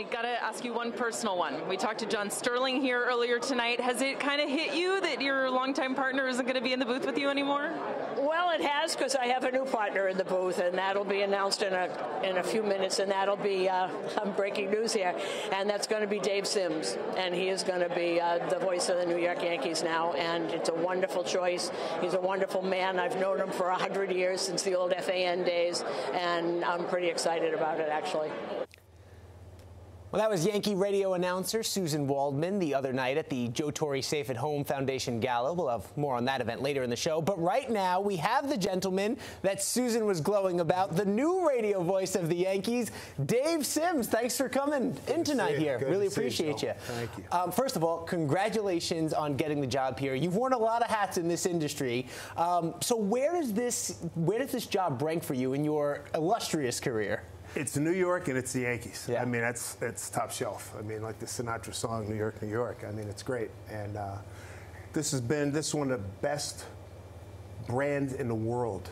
I got to ask you one personal one. We talked to John Sterling here earlier tonight. Has it kind of hit you that your longtime partner isn't going to be in the booth with you anymore? Well, it has, because I have a new partner in the booth, and that'll be announced in a few minutes, and that'll be breaking news here, and that's going to be Dave Sims, and he is going to be the voice of the New York Yankees now, and it's a wonderful choice. He's a wonderful man. I've known him for 100 years, since the old FAN days, and I'm pretty excited about it, actually. Well, that was Yankee radio announcer Susan Waldman the other night at the Joe Torre Safe at Home Foundation Gala. We'll have more on that event later in the show. But right now, we have the gentleman that Susan was glowing about, the new radio voice of the Yankees, Dave Sims. Thanks for coming in tonight here. Really appreciate you. Thank you. First of all, congratulations on getting the job here. You've worn a lot of hats in this industry. So where does this job rank for you in your illustrious career? It's New York and it's the Yankees. Yeah. I mean, that's top shelf. I mean, like the Sinatra song, New York, New York. I mean, it's great. And this is one of the best brands in the world,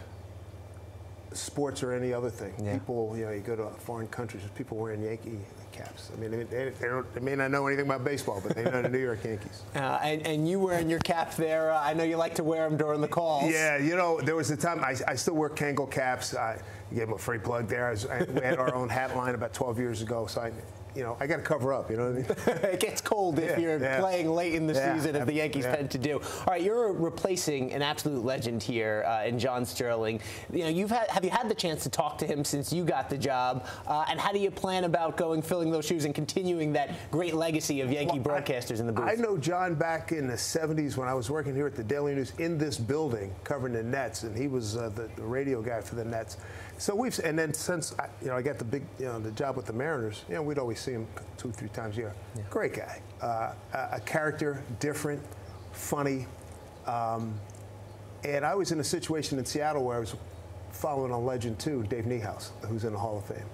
sports or any other thing. Yeah. People, you go to foreign countries, there's people wearing Yankee caps. I mean, they may not know anything about baseball, but they know the New York Yankees. And you wearing your cap there, I know you like to wear them during the calls. Yeah, there was a time, I still wear Kangol caps. I gave him a free plug there. We had our own hat line about 12 years ago, so I got to cover up, you know what I mean? It gets cold if you're playing late in the season, as the Yankees tend to do. All right, you're replacing an absolute legend here in John Sterling. Have you had the chance to talk to him since you got the job? And how do you plan about filling those shoes and continuing that great legacy of Yankee broadcasters in the booth? I know John back in the 70s when I was working here at the Daily News in this building covering the Nets, and he was the radio guy for the Nets. So and then since I got the job with the Mariners, we'd always see him 2-3 times a year. Yeah. Great guy, a character, different, funny, and I was in a situation in Seattle where I was following a legend too, Dave Niehaus, who's in the Hall of Fame.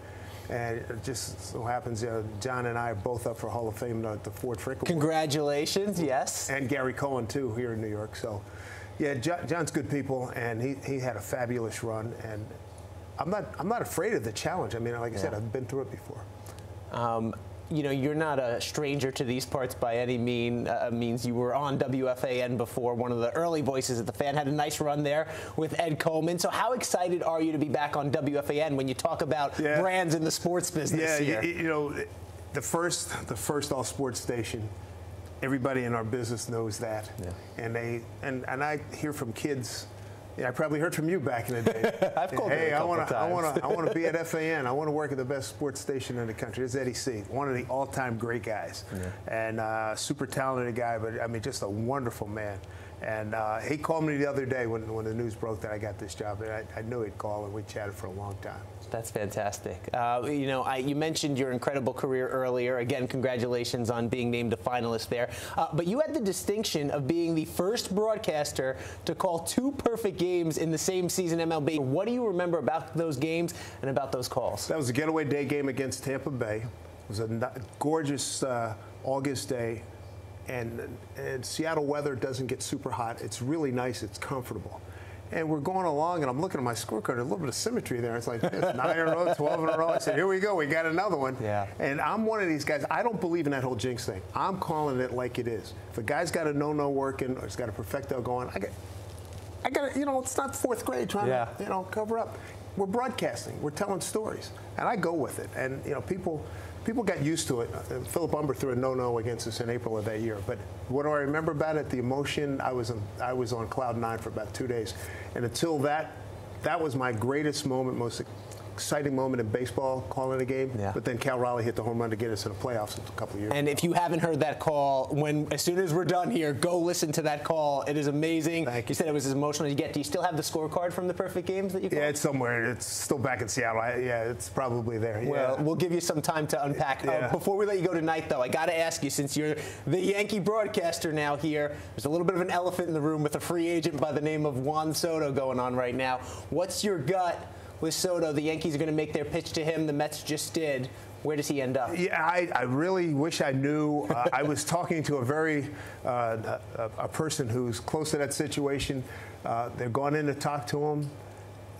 And it just so happens, John and I are both up for Hall of Fame at the Ford Frick Award. Congratulations, yes. And Gary Cohen too, here in New York. So, yeah, John's good people, and he had a fabulous run, and I'm not afraid of the challenge. I mean, like I said, I've been through it before. You're not a stranger to these parts by any means. You were on WFAN before, one of the early voices of the fan. Had a nice run there with Ed Coleman. So how excited are you to be back on WFAN when you talk about brands in the sports business here? The first all sports station. Everybody in our business knows that, and I hear from kids. Yeah, I probably heard from you back in the day. I've called hey, I want to be at FAN. I want to work at the best sports station in the country. It's Eddie C., one of the all-time great guys, and super talented guy. But I mean, just a wonderful man. And he called me the other day when the news broke that I got this job, and I knew he'd call, and we chatted for a long time. That's fantastic. You mentioned your incredible career earlier. Again, congratulations on being named a finalist there. But you had the distinction of being the first broadcaster to call 2 perfect games in the same season MLB. What do you remember about those games and about those calls? That was a getaway day game against Tampa Bay. It was a gorgeous August day, and Seattle weather doesn't get super hot. It's really nice. It's comfortable. And we're going along, and I'm looking at my scorecard. There's a little bit of symmetry there. It's like 9 in a row, 12 in a row. I said, here we go. We got another one. Yeah. And I'm one of these guys. I don't believe in that whole jinx thing. I'm calling it like it is. If a guy's got a no-no working or he's got a perfecto going, I got it's not 4th grade trying to, cover up. We're broadcasting. We're telling stories. And I go with it. And, people got used to it. Philip Umber threw a no-no against us in April of that year. But what do I remember about it? The emotion. I was on cloud 9 for about 2 days, and until that was my greatest moment, most exciting moment in baseball, calling a game. Yeah. But then Cal Raleigh hit the home run to get us in the playoffs a couple of years And ago. if you haven't heard that call, as soon as we're done here, go listen to that call. It is amazing. Thank you. You said it was as emotional as you get. Do you still have the scorecard from the perfect games that you called? Yeah, it's somewhere. It's still back in Seattle. It's probably there. Well, we'll give you some time to unpack. Before we let you go tonight, though, I got to ask you, since you're the Yankee broadcaster now here, there's a little bit of an elephant in the room with a free agent by the name of Juan Soto going on right now. What's your gut with Soto? The Yankees are going to make their pitch to him. The Mets just did. Where does he end up? Yeah, I really wish I knew. I was talking to a person who's close to that situation. They're going in to talk to him.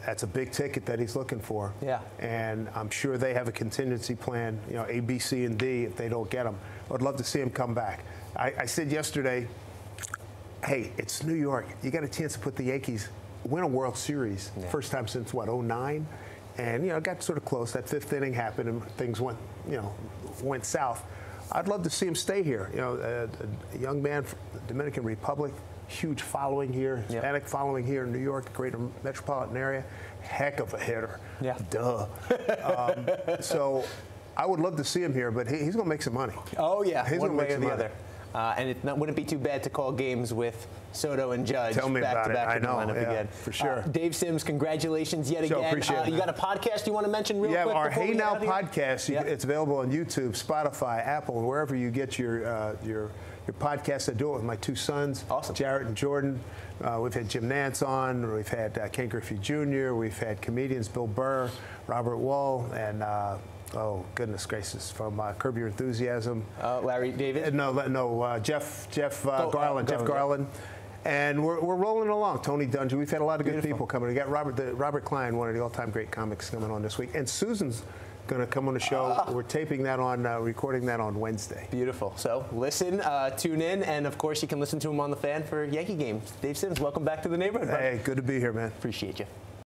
that's a big ticket that he's looking for. Yeah. And I'm sure they have a contingency plan, you know, A, B, C, and D if they don't get him. I'd love to see him come back. I said yesterday, hey, it's New York. You got a chance to put the Yankees win a World Series. Yeah. First time since, what, 09? And, you know, it got sort of close. That fifth inning happened and things went, you know, went south. I'd love to see him stay here. You know, a young man from the Dominican Republic, huge following here, Hispanic following here in New York, greater metropolitan area. Heck of a hitter. Yeah. Duh. So I would love to see him here, but he's going to make some money. Oh, yeah. He's One going to way make or some the money. other. And it wouldn't be too bad to call games with Soto and Judge Tell me back about to it. back I in the know, lineup yeah, again. for sure. Dave Sims, congratulations yet Joe, again. appreciate it, you got a podcast you want to mention real quick? Our before Hey we get Now out of here? podcast. It's available on YouTube, Spotify, Apple, and wherever you get your podcasts. I do it with my two sons, Awesome. Jarrett and Jordan. We've had Jim Nance on. We've had Ken Griffey Jr. We've had comedians Bill Burr, Robert Wall, and oh goodness gracious, from Curb Your Enthusiasm. Larry David? Jeff Garland. Jeff Garland. And we're rolling along. Tony Dungy. We've had a lot of good people coming. We got Robert Klein, one of the all-time great comics, coming on this week. And Susan's going to come on the show. We're taping that on, recording that on Wednesday. Beautiful. So listen, tune in, and of course you can listen to him on The Fan for Yankee games. Dave Sims, welcome back to the neighborhood. Hey, good to be here, man. Appreciate you.